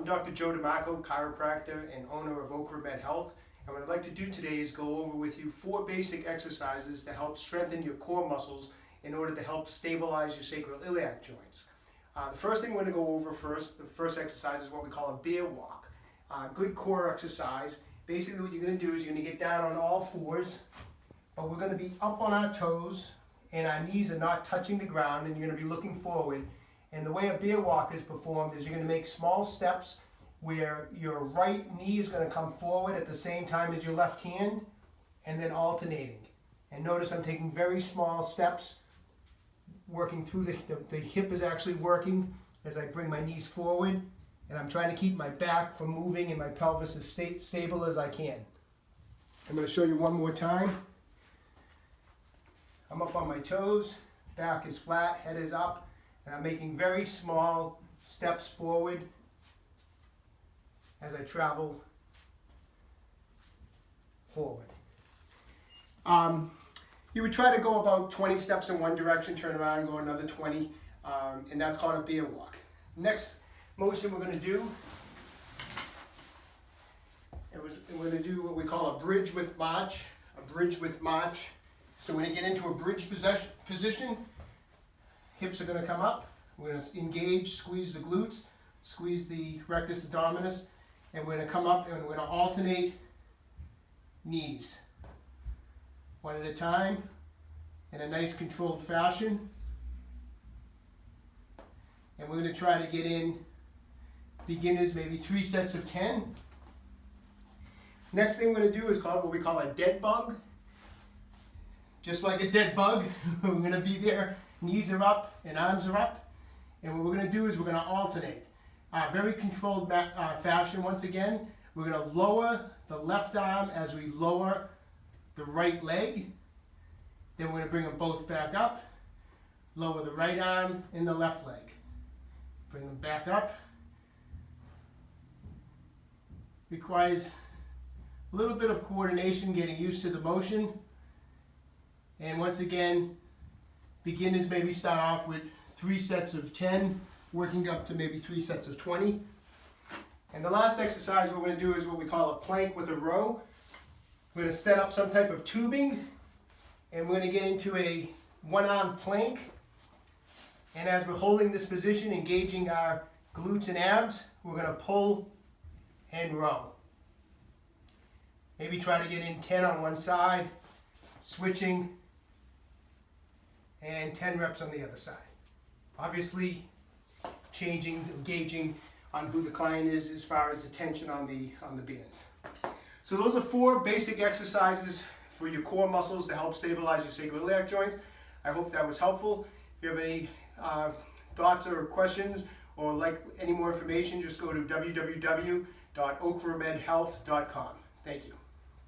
Dr. Joe DeMarco, chiropractor and owner of Ocramed Health. And what I'd like to do today is go over with you 4 basic exercises to help strengthen your core muscles in order to help stabilize your sacroiliac joints. The first thing we're going to go over the first exercise is what we call a bear walk. Good core exercise. Basically what you're going to do is you're going to get down on all fours, but we're going to be up on our toes and our knees are not touching the ground, and you're going to be looking forward. And the way a bear walk is performed is you're going to make small steps where your right knee is going to come forward at the same time as your left hand, and then alternating. And notice I'm taking very small steps, working through the hip is actually working as I bring my knees forward, and I'm trying to keep my back from moving and my pelvis as stable as I can. I'm going to show you one more time. I'm up on my toes, back is flat, head is up, and I'm making very small steps forward as I travel forward. You would try to go about 20 steps in one direction, turn around, go another 20, and that's called a bear walk. Next motion we're going to do, we're going to do what we call a bridge with march. A bridge with march. So when you get into a bridge position, hips are going to come up. We're going to engage, squeeze the glutes, squeeze the rectus abdominis, and we're going to come up and we're going to alternate knees. One at a time in a nice controlled fashion. And we're going to try to get in beginners, maybe 3 sets of 10. Next thing we're going to do is what we call a dead bug. Just like a dead bug, we're going to be there, knees are up and arms are up. And what we're going to do is we're going to alternate. Very controlled fashion once again. We're going to lower the left arm as we lower the right leg. Then we're going to bring them both back up. Lower the right arm and the left leg. Bring them back up. Requires a little bit of coordination, getting used to the motion. And once again, beginners maybe start off with 3 sets of 10, working up to maybe 3 sets of 20. And the last exercise we're going to do is what we call a plank with a row. We're going to set up some type of tubing, and we're going to get into a one-arm plank. And as we're holding this position, engaging our glutes and abs, we're going to pull and row. Maybe try to get in 10 on one side, switching, and 10 reps on the other side. Obviously, gauging on who the client is as far as the tension on the bands. So those are 4 basic exercises for your core muscles to help stabilize your sacroiliac joints. I hope that was helpful. If you have any thoughts or questions or like any more information, just go to www.ocremedhealth.com. Thank you.